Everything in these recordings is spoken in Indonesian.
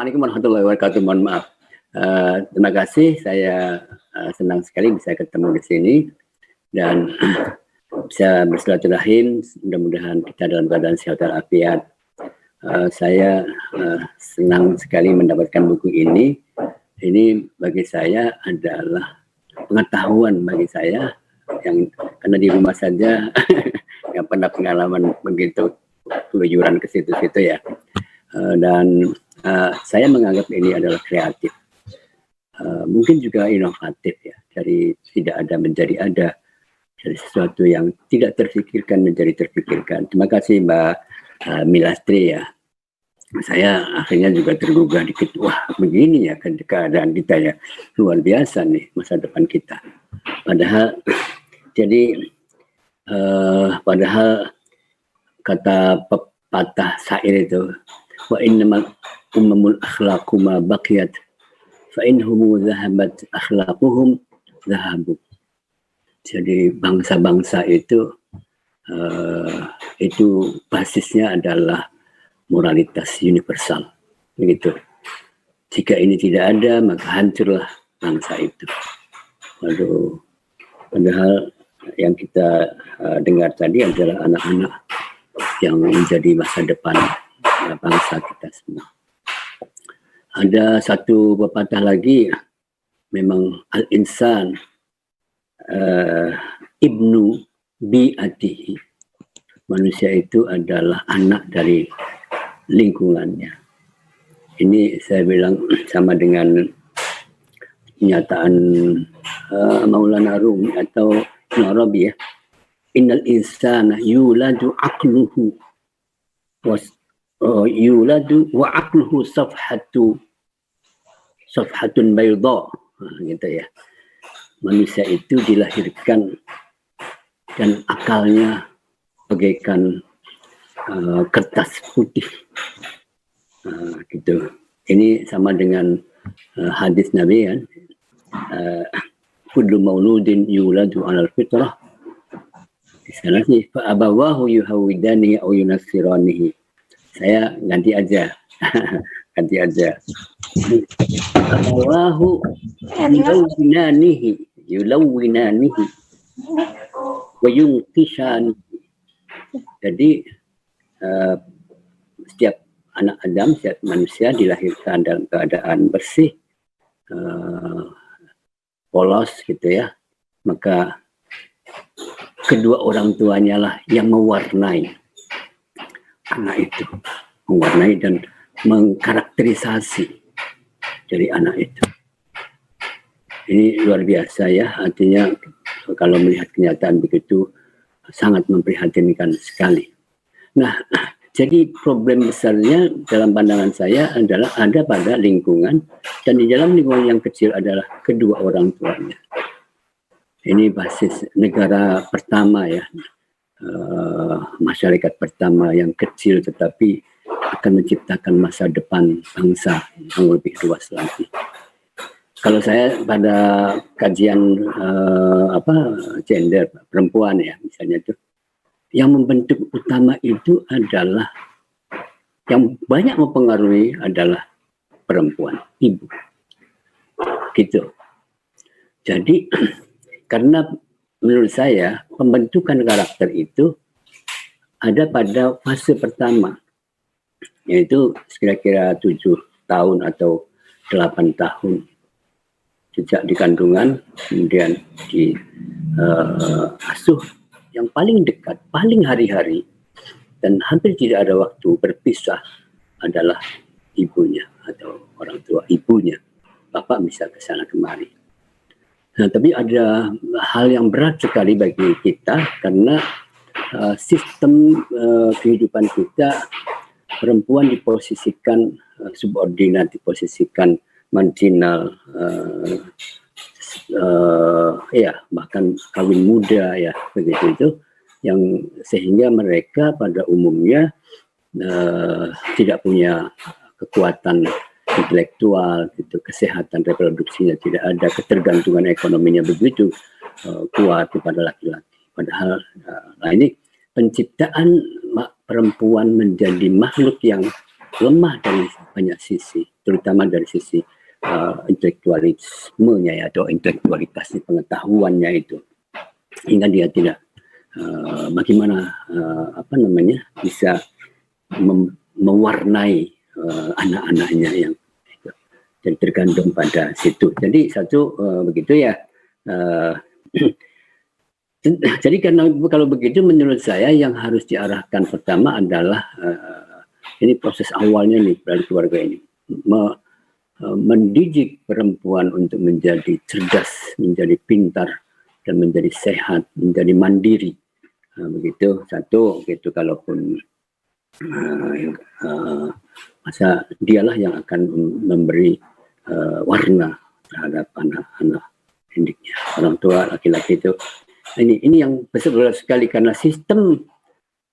Assalamualaikum warahmatullahi wabarakatuh. Mohon maaf. Terima kasih. Saya senang sekali bisa ketemu di sini dan bisa bersilaturahim. Mudah-mudahan kita dalam keadaan sehat walafiat. Saya senang sekali mendapatkan buku ini. Ini bagi saya adalah pengetahuan bagi saya yang karena di rumah saja yang pernah pengalaman begitu keluyuran ke situ-situ ya. Dan saya menganggap ini adalah kreatif, mungkin juga inovatif ya, dari tidak ada menjadi ada, dari sesuatu yang tidak terfikirkan menjadi terfikirkan. Terima kasih Mbak Milastri ya. Saya akhirnya juga tergugah dikit, wah begini ya keadaan kita ya, luar biasa nih masa depan kita. Padahal jadi padahal kata pepatah syair itu, wa innamal umamul akhlaqu ma baqiyat fa inhum dhahabat akhlaquhum dhahabu. Jadi bangsa-bangsa itu basisnya adalah moralitas universal, begitu. Jika ini tidak ada maka hancurlah bangsa itu. Waduh, padahal yang kita dengar tadi adalah anak-anak yang menjadi masa depan bangsa kita semua. Ada satu pepatah lagi, memang al-insan ibnu bi'atihi. Manusia itu adalah anak dari lingkungannya. Ini saya bilang sama dengan pernyataan Maulana Rumi atau Ibn Arabi ya. Innal insana yuladu aqluhu yuladu wa aqluhu safhatun bayda, gitu ya. Manusia itu dilahirkan dan akalnya bagaikan kertas putih, gitu. Ini sama dengan hadis Nabi kan, kullu mauludin yuladu 'alal fitrah. Di sana sih fa abawahu yuhawidani au yunassiranihi. Saya ganti aja. Ganti aja. Abawahu yulawwinanihi wa yunqishani. Jadi setiap anak Adam, setiap manusia dilahirkan dalam keadaan bersih, polos gitu ya. Maka kedua orang tuanya lah yang mewarnai anak itu, mewarnai dan mengkarakterisasi dari anak itu. Ini luar biasa ya, artinya kalau melihat kenyataan begitu sangat memprihatinkan sekali. Nah, jadi problem besarnya dalam pandangan saya adalah ada pada lingkungan, dan di dalam lingkungan yang kecil adalah kedua orang tuanya. Ini basis negara pertama ya, masyarakat pertama yang kecil tetapi akan menciptakan masa depan bangsa yang lebih luas lagi. Kalau saya pada kajian gender perempuan ya misalnya itu, yang membentuk utama itu adalah, yang banyak mempengaruhi adalah perempuan, ibu, gitu. Jadi karena menurut saya pembentukan karakter itu ada pada fase pertama, yaitu kira-kira 7 tahun atau 8 tahun sejak di kandungan, kemudian di asuh yang paling dekat, paling hari-hari, dan hampir tidak ada waktu berpisah adalah ibunya atau orang tua ibunya. Bapak bisa ke sana kemari. Nah, tapi ada hal yang berat sekali bagi kita karena sistem kehidupan kita, perempuan diposisikan subordinat, diposisikan marginal, ya bahkan kawin muda ya begitu itu, yang sehingga mereka pada umumnya tidak punya kekuatan intelektual, gitu, kesehatan reproduksinya tidak ada, ketergantungan ekonominya begitu kuat kepada laki-laki. Padahal nah ini penciptaan perempuan menjadi makhluk yang lemah dari banyak sisi, terutama dari sisi intelektualismenya ya, atau intelektualitas pengetahuannya itu, hingga dia tidak bagaimana bisa mewarnai anak-anaknya yang jadi tergantung pada situ. Jadi satu begitu ya. Jadi karena kalau begitu menurut saya yang harus diarahkan pertama adalah ini proses awalnya nih dari keluarga ini mendidik perempuan untuk menjadi cerdas, menjadi pintar, dan menjadi sehat, menjadi mandiri. Begitu satu, gitu. Kalaupun masa dialah yang akan memberi warna terhadap anak-anak didiknya. Orang tua laki-laki itu ini yang besar sekali karena sistem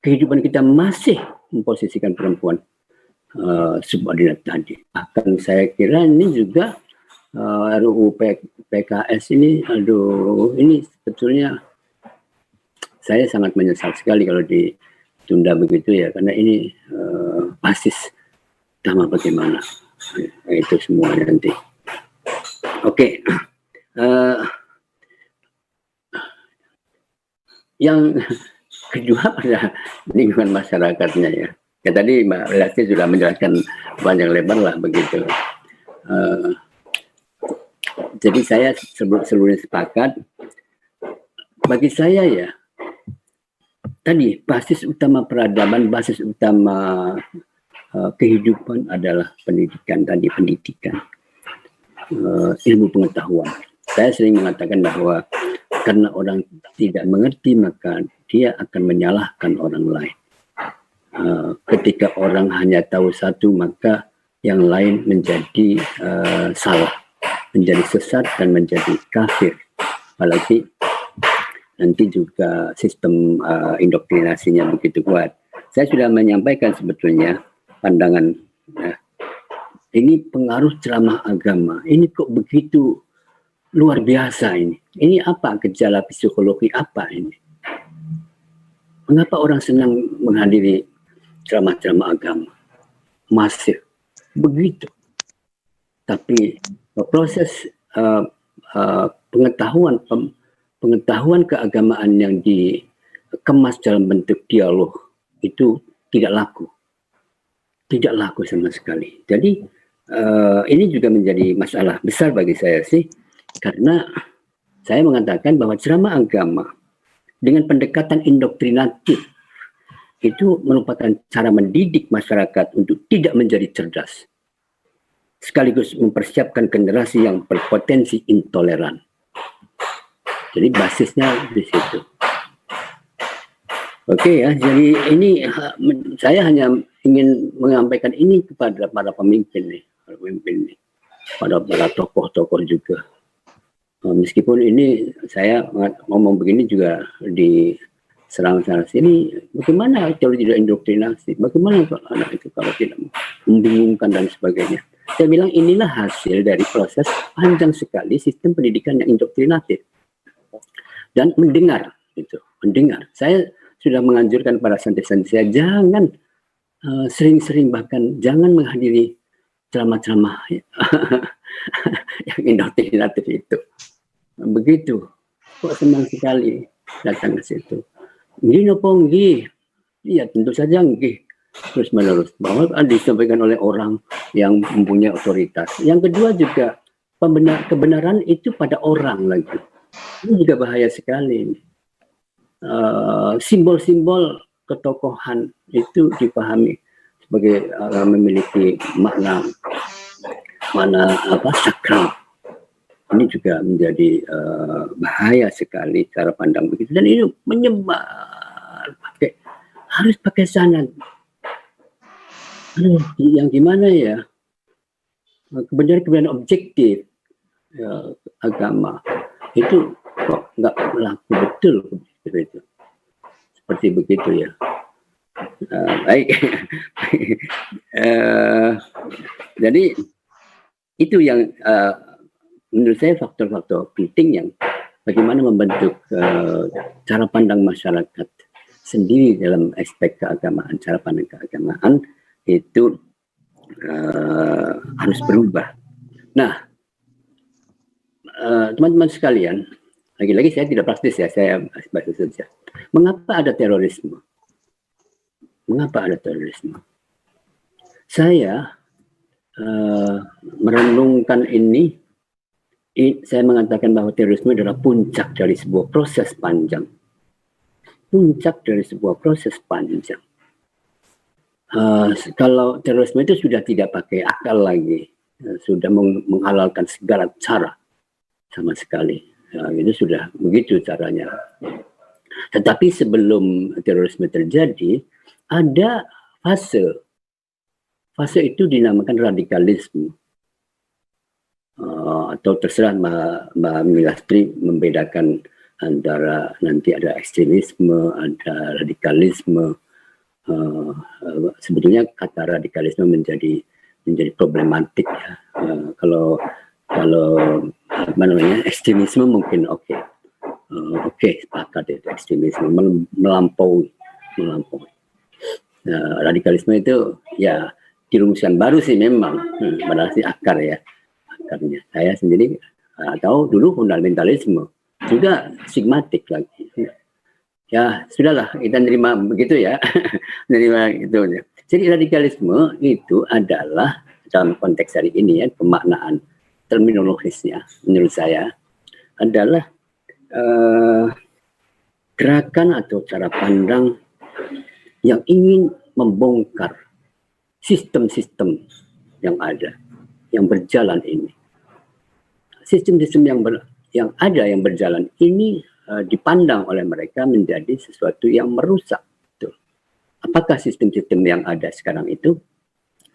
kehidupan kita masih memposisikan perempuan subordinat tadi. Bahkan saya kira ini juga RUU PKS ini, ini sebetulnya saya sangat menyesal sekali kalau ditunda begitu ya, karena ini basis utama bagaimana itu semuanya nanti. Oke. Yang kedua pada lingkungan masyarakatnya ya. Ya tadi Mbak Lesti sudah menjelaskan panjang lebar lah begitu. Jadi saya seluruhnya sepakat. Bagi saya ya, tadi basis utama peradaban, basis utama kehidupan adalah pendidikan tadi, ilmu pengetahuan. Saya sering mengatakan bahwa karena orang tidak mengerti maka dia akan menyalahkan orang lain. Ketika orang hanya tahu satu maka yang lain menjadi salah, menjadi sesat dan menjadi kafir. Apalagi nanti juga sistem indoktrinasinya begitu kuat. Saya sudah menyampaikan sebetulnya pandangan ini pengaruh ceramah agama. Ini kok begitu luar biasa ini. Ini apa gejala psikologi apa ini? Mengapa orang senang menghadiri ceramah-ceramah agama? Masif. Begitu. Tapi proses pengetahuan keagamaan yang dikemas dalam bentuk dialog itu tidak laku. Tidak laku sama sekali. Jadi ini juga menjadi masalah besar bagi saya sih. Karena saya mengatakan bahwa ceramah agama dengan pendekatan indoktrinatif itu merupakan cara mendidik masyarakat untuk tidak menjadi cerdas. Sekaligus mempersiapkan generasi yang berpotensi intoleran. Jadi basisnya di situ. Oke ya, jadi ini saya hanya ingin menyampaikan ini kepada para pemimpin nih, pada tokoh-tokoh juga. Meskipun ini saya ngomong begini juga diserang sana sini, bagaimana kalau tidak indoktrinasi? Bagaimana anak itu kalau tidak membingungkan dan sebagainya? Saya bilang inilah hasil dari proses panjang sekali sistem pendidikan yang indoktrinatif dan mendengar, gitu, mendengar. Saya sudah menganjurkan para santri-santri saya jangan sering-sering bahkan jangan menghadiri ceramah-ceramah yang indoktrinatif itu. Begitu, kok senang sekali datang ke situ. Nggih nopo nggih? Iya tentu saja nggih. Terus menerus bahwa disampaikan oleh orang yang mempunyai otoritas. Yang kedua juga kebenaran itu pada orang lagi. Ini juga bahaya sekali. Simbol-simbol ketokohan itu dipahami sebagai memiliki makna sakral. Ini juga menjadi bahaya sekali cara pandang begitu, dan ini menyebar harus pakai sanad. Yang gimana ya, kebenaran objektif ya, agama itu kok nggak laku betul itu. Seperti begitu ya. Baik. Jadi itu yang menurut saya faktor-faktor penting yang bagaimana membentuk cara pandang masyarakat sendiri dalam aspek keagamaan, cara pandang keagamaan itu harus berubah. Nah, teman-teman sekalian, lagi-lagi saya tidak praktis ya, saya bahasa saja. Mengapa ada terorisme? Mengapa ada terorisme? Saya merenungkan ini, saya mengatakan bahwa terorisme adalah puncak dari sebuah proses panjang. Puncak dari sebuah proses panjang. Kalau terorisme itu sudah tidak pakai akal lagi, sudah menghalalkan segala cara sama sekali. Itu sudah begitu caranya. Tetapi sebelum terorisme terjadi, ada fase. Fase itu dinamakan radikalisme. Atau terserah Mbak Milastri membedakan antara nanti ada ekstremisme, ada radikalisme. Sebetulnya kata radikalisme menjadi problematik ya. Kalau apa namanya, ekstremisme mungkin oke, sepakat itu ekstremisme melampaui. Radikalisme itu ya dirumuskan baru sih memang, padahal sih akar ya, akarnya. Saya sendiri atau dulu fundamentalisme juga sigmatik lagi. Ya sudahlah, kita nerima begitu ya, nerima gitu ya. Jadi radikalisme itu adalah dalam konteks hari ini ya, pemaknaan terminologisnya menurut saya adalah gerakan atau cara pandang yang ingin membongkar sistem-sistem yang ada, yang berjalan ini. Sistem-sistem yang ada, yang berjalan ini dipandang oleh mereka menjadi sesuatu yang merusak. Tuh. Apakah sistem-sistem yang ada sekarang itu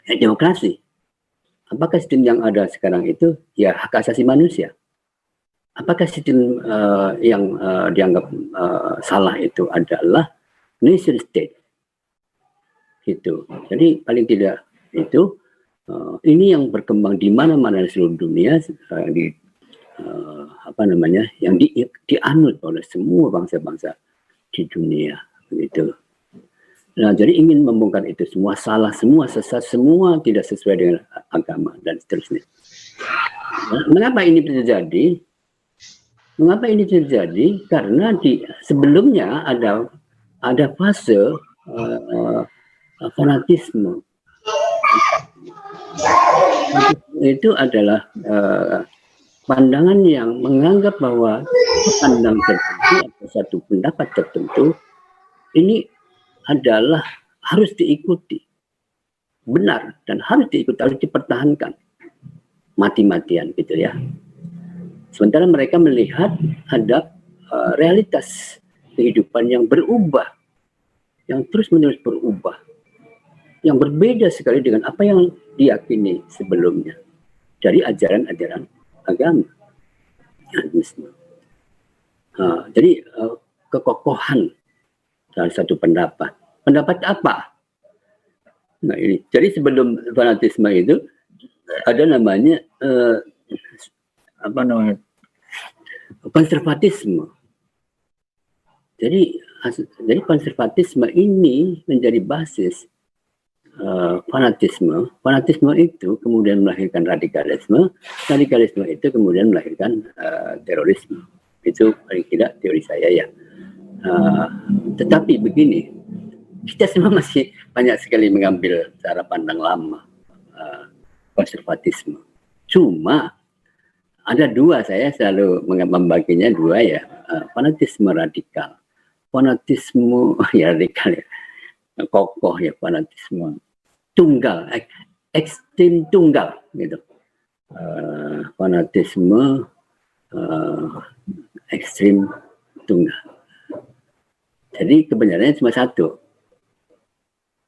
ya, demokrasi? Apakah sistem yang ada sekarang itu ya hak asasi manusia? Apakah sistem yang dianggap salah itu adalah nation state? Gitu. Jadi paling tidak itu ini yang berkembang di mana-mana di seluruh dunia, apa namanya, yang dianut oleh semua bangsa-bangsa di dunia, begitu. Nah, jadi ingin membongkar itu semua salah, semua sesat, semua tidak sesuai dengan agama dan seterusnya. Nah, mengapa ini terjadi? Mengapa ini terjadi? Karena sebelumnya ada fase fanatisme. Itu adalah pandangan yang menganggap bahwa pandang tertentu atau satu pendapat tertentu ini adalah harus diikuti, benar, dan harus diikuti, harus dipertahankan mati-matian gitu ya. Sementara mereka melihat ada realitas kehidupan yang berubah, yang terus-menerus berubah, yang berbeda sekali dengan apa yang diyakini sebelumnya dari ajaran-ajaran agama. Jadi kekokohan salah satu pendapat. Pendapat apa? Nah ini. Jadi sebelum fanatisme itu ada namanya konservatisme. Jadi konservatisme ini menjadi basis fanatisme. Fanatisme itu kemudian melahirkan radikalisme. Radikalisme itu kemudian melahirkan terorisme. Itu paling tidak teori saya ya. Tetapi begini, kita semua masih banyak sekali mengambil cara pandang lama konservatisme. Cuma ada dua, saya selalu membaginya dua ya, fanatisme radikal. Fanatisme ya radikal ya, kokoh ya, fanatisme tunggal, ekstrim tunggal gitu. Fanatisme ekstrim tunggal. Jadi kebenarannya cuma satu.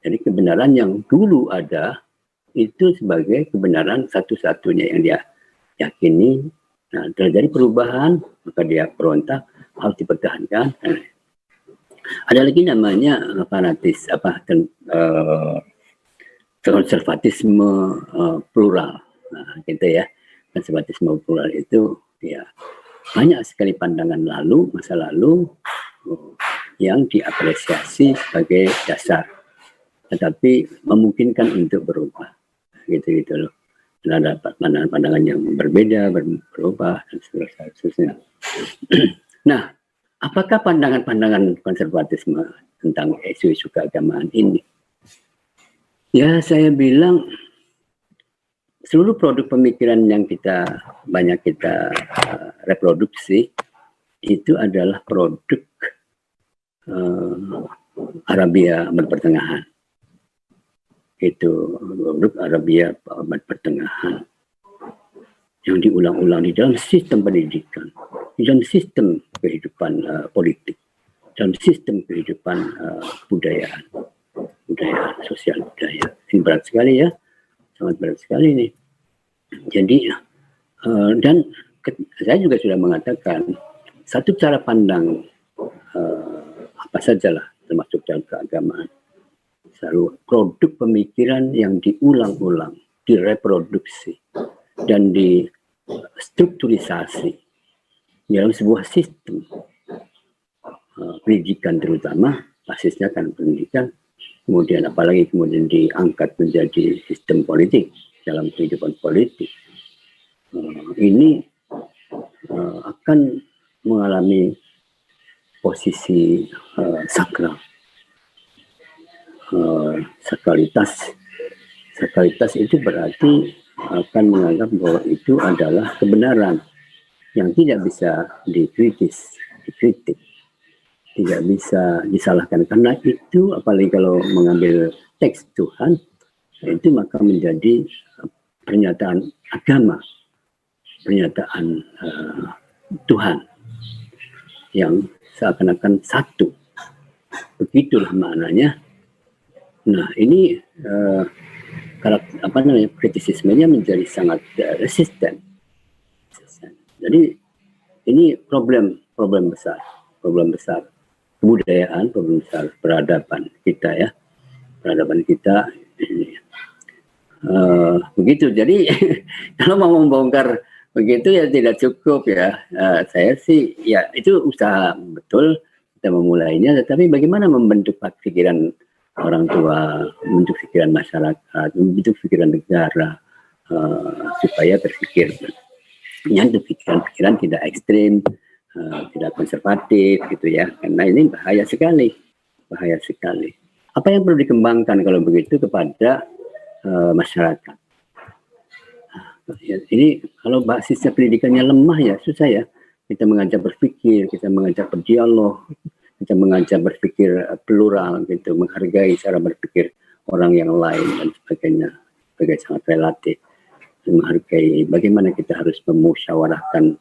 Jadi kebenaran yang dulu ada itu sebagai kebenaran satu-satunya yang dia yakini. Nah, terjadi perubahan, maka dia berontak, harus dipertahankan. Ada lagi namanya konservatisme plural. Nah, gitu ya. Konservatisme plural itu ya banyak sekali pandangan masa lalu yang diapresiasi sebagai dasar, tetapi memungkinkan untuk berubah. gitu loh. Dan ada pandangan-pandangan yang berbeda, berubah dan seterusnya. Nah, apakah pandangan-pandangan konservatisme tentang isu-isu keagamaan ini? Ya, saya bilang seluruh produk pemikiran yang banyak kita reproduksi itu adalah produk Arabia Abad Pertengahan. Itu produk Arabia Abad Pertengahan yang diulang-ulang di dalam sistem pendidikan, di dalam sistem kehidupan politik, dalam sistem kehidupan budaya sosial budaya. Ini berat sekali ya, sangat berat sekali nih. Jadi dan saya juga sudah mengatakan satu cara pandang apa sajalah termasuk dalam keagamaan, selalu produk pemikiran yang diulang-ulang, direproduksi dan distrukturisasi dalam sebuah sistem pendidikan, terutama basisnya kan pendidikan, kemudian apalagi kemudian diangkat menjadi sistem politik dalam kehidupan politik. Ini akan mengalami posisi sakral. Sakralitas itu berarti akan menganggap bahwa itu adalah kebenaran yang tidak bisa dikritik, tidak bisa disalahkan, karena itu apalagi kalau mengambil teks Tuhan itu maka menjadi pernyataan agama, pernyataan Tuhan yang seakan-akan satu. Begitulah maknanya. Nah, ini kritisismenya menjadi sangat resisten. Jadi ini problem besar kebudayaan, problem besar peradaban kita ya, peradaban kita ini. Begitu. Jadi kalau mau membongkar begitu ya tidak cukup ya. Saya sih ya itu usaha betul kita memulainya, tetapi bagaimana membentuk pikiran orang tua, membentuk pikiran masyarakat, membentuk pikiran negara supaya berpikirnya itu pikiran-pikiran tidak ekstrim, tidak konservatif gitu ya, karena ini bahaya sekali. Apa yang perlu dikembangkan kalau begitu kepada masyarakat? Ini kalau basisnya pendidikannya lemah ya susah ya. Kita mengajak berpikir, kita mengajak berdialog, kita mengajak berpikir plural gitu, menghargai cara berpikir orang yang lain dan sebagainya, sebagai sangat relatif. Menghargai bagaimana kita harus memusyawarahkan,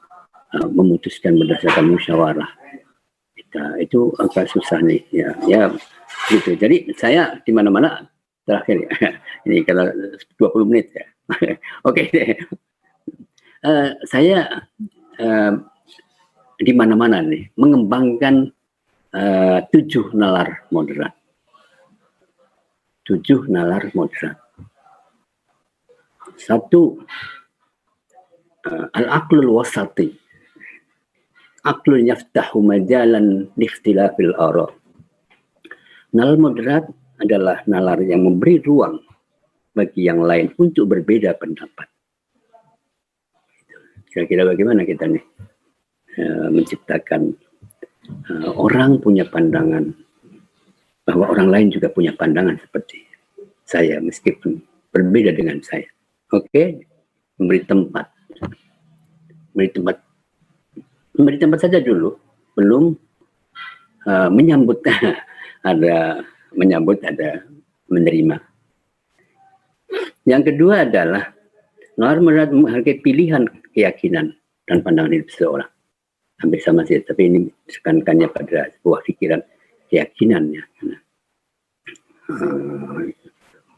memutuskan berdasarkan musyawarah. Itu agak susah nih ya gitu. Jadi saya di mana-mana terakhir ya. Ini karena 20 menit ya. Oke deh. Saya di mana-mana nih mengembangkan 7 nalar moderat. 7 nalar moderat. 1, al-aqlul wasati. Aqlun yaftahu majalan liikhtilafil ara'. Nalar moderat adalah nalar yang memberi ruang bagi yang lain untuk berbeda pendapat. Kira-kira bagaimana kita nih menciptakan orang punya pandangan, bahwa orang lain juga punya pandangan seperti saya meskipun berbeda dengan saya. Oke, memberi tempat saja dulu, belum menyambut ada menerima. Yang kedua adalah nalar moderat menghargai pilihan, keyakinan dan pandangan hidup seseorang. Hampir sama sih, tapi ini tekankannya pada sebuah pikiran, keyakinannya,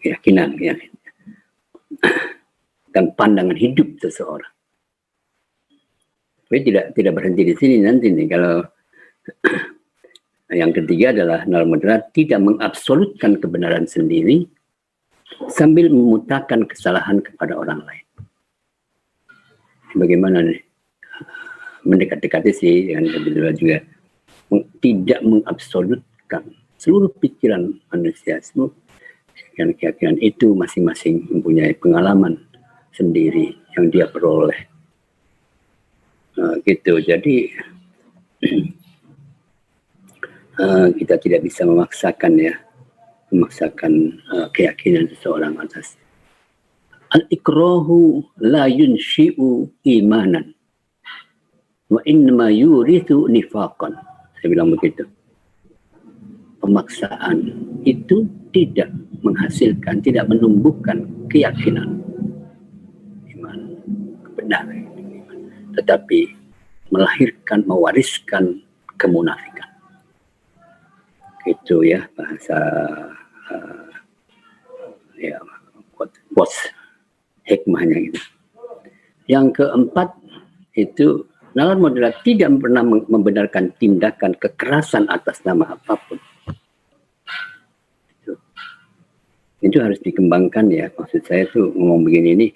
keyakinan dan pandangan hidup seseorang. Tapi tidak berhenti di sini nanti nih. Kalau yang ketiga adalah nalar moderat tidak mengabsolutkan kebenaran sendiri sambil memutakan kesalahan kepada orang lain. Bagaimana nih? Mendekat-dekati sih dengan kedua juga tidak mengabsolutkan seluruh pikiran manusia, seluruh keyakinan itu masing-masing mempunyai pengalaman sendiri yang dia peroleh. Gitu. Jadi kita tidak bisa memaksakan keyakinan seseorang atas. Al-ikrahu la yunshi'u imanan wa innama yurithu nifaqan. Saya bilang begitu. Pemaksaan itu tidak menghasilkan, tidak menumbuhkan keyakinan iman, kebenaran, tetapi melahirkan, mewariskan kemunafikan. Itu ya bahasa quotes hikmahnya gitu. Yang keempat itu nalar moderat tidak pernah membenarkan tindakan kekerasan atas nama apapun. Itu harus dikembangkan ya. Maksud saya tuh ngomong begini nih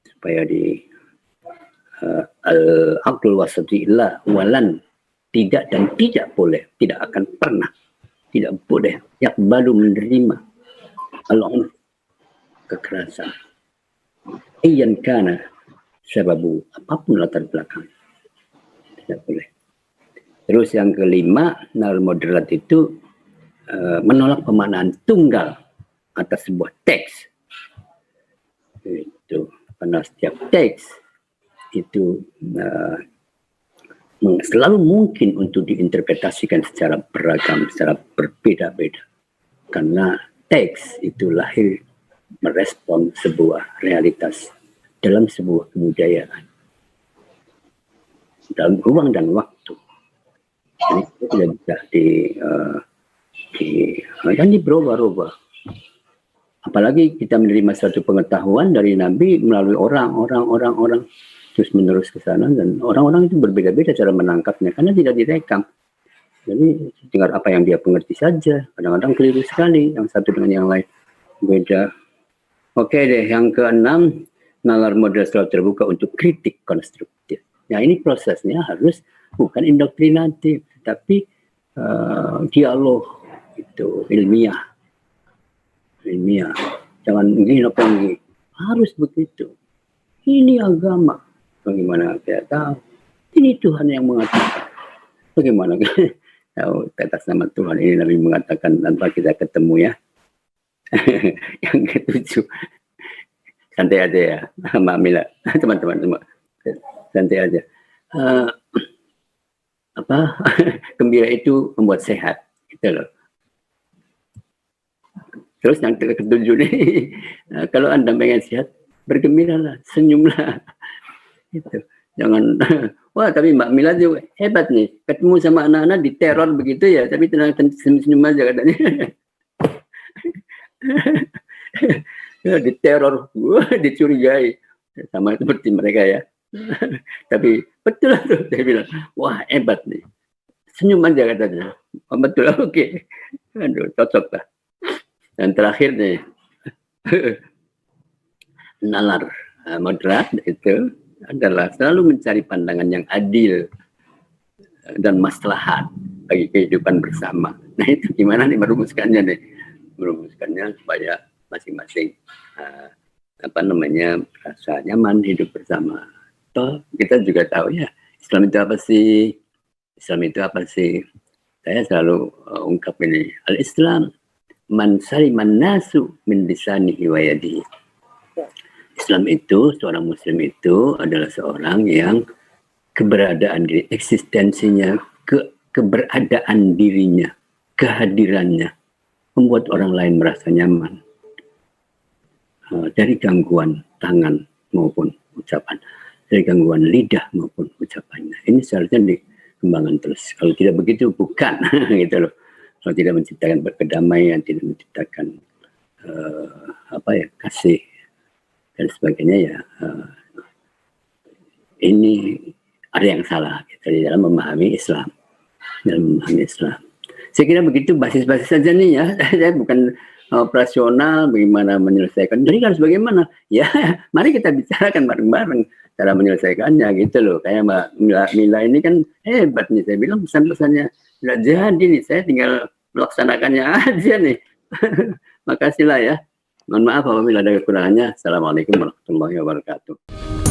supaya di al-aqdul wasatiyillah walan tidak dan tidak boleh, tidak akan pernah, tidak boleh yang baru menerima al-unf, kekerasan. Iyan kana sababu, apapun latar belakang, tidak boleh. Terus yang kelima, nalar moderat itu menolak pemaknaan tunggal atas sebuah teks. Itu karena setiap teks itu selalu mungkin untuk diinterpretasikan secara beragam, secara berbeda-beda. Karena teks itu lahir merespon sebuah realitas dalam sebuah kebudayaan, dalam ruang dan waktu. Jadi itu tidak bisa diubah-ubah. Apalagi kita menerima suatu pengetahuan dari Nabi melalui orang terus menerus ke sana, dan orang-orang itu berbeda-beda cara menangkapnya karena tidak direkam. Jadi dengar apa yang dia pengerti saja, kadang-kadang keliru sekali yang satu dengan yang lain, beda. Oke deh, yang keenam, nalar moderat selalu terbuka untuk kritik konstruktif. Nah ini prosesnya harus bukan indoktrinatif, tapi dialog itu ilmiah. Jangan gini, harus begitu. Ini agama. Bagaimana kita tahu? Ini Tuhan yang mengatakan. Bagaimana tahu atas nama Tuhan ini Nabi mengatakan tanpa kita ketemu ya. Yang ketujuh, santai aja ya, Mbak Mila, teman-teman semua, santai aja. Gembira itu membuat sehat, gitu loh. Terus yang ketujuh nih, kalau Anda pengen sehat, bergembiralah, senyumlah, gitu. Jangan, wah tapi Mbak Mila juga hebat nih, ketemu sama anak-anak diteror begitu ya, tapi tenang, senyum aja katanya. Ya, diteror, dicurigai sama seperti mereka ya. Tapi betul lah tuh, saya bilang, wah hebat nih, senyum aja katanya. Oh, betul, oke. Aduh, cocok lah. Dan terakhir nih, nalar moderat itu adalah selalu mencari pandangan yang adil dan maslahat bagi kehidupan bersama. Nah itu gimana nih merumuskannya nih? Merumuskannya supaya masing-masing merasa nyaman hidup bersama. Toh kita juga tahu ya, Islam itu apa sih? Islam itu apa sih? Saya selalu ungkap ini, al-Islam man saliman nasu min lisanihi wa yadihi. Islam itu, seorang muslim itu adalah seorang yang keberadaan diri, eksistensinya, keberadaan dirinya, kehadirannya membuat orang lain merasa nyaman dari gangguan tangan maupun ucapan, dari gangguan lidah maupun ucapannya. Ini seharusnya dikembangkan terus. Kalau tidak begitu bukan, gitu loh. Kalau tidak menciptakan kedamaian, tidak menciptakan kasih dan sebagainya ya, ini ada yang salah gitu, di dalam memahami Islam, Saya kira begitu basis-basis saja nih ya. Saya bukan operasional bagaimana menyelesaikan. Jadi harus bagaimana? Ya, mari kita bicarakan bareng-bareng cara menyelesaikannya gitu loh. Kayak Mbak Mila ini kan hebat nih. Saya bilang pesan-pesannya nggak jadi nih. Saya tinggal melaksanakannya aja nih. Makasih lah ya. Mohon maaf apabila ada kekurangannya. Assalamualaikum warahmatullahi wabarakatuh.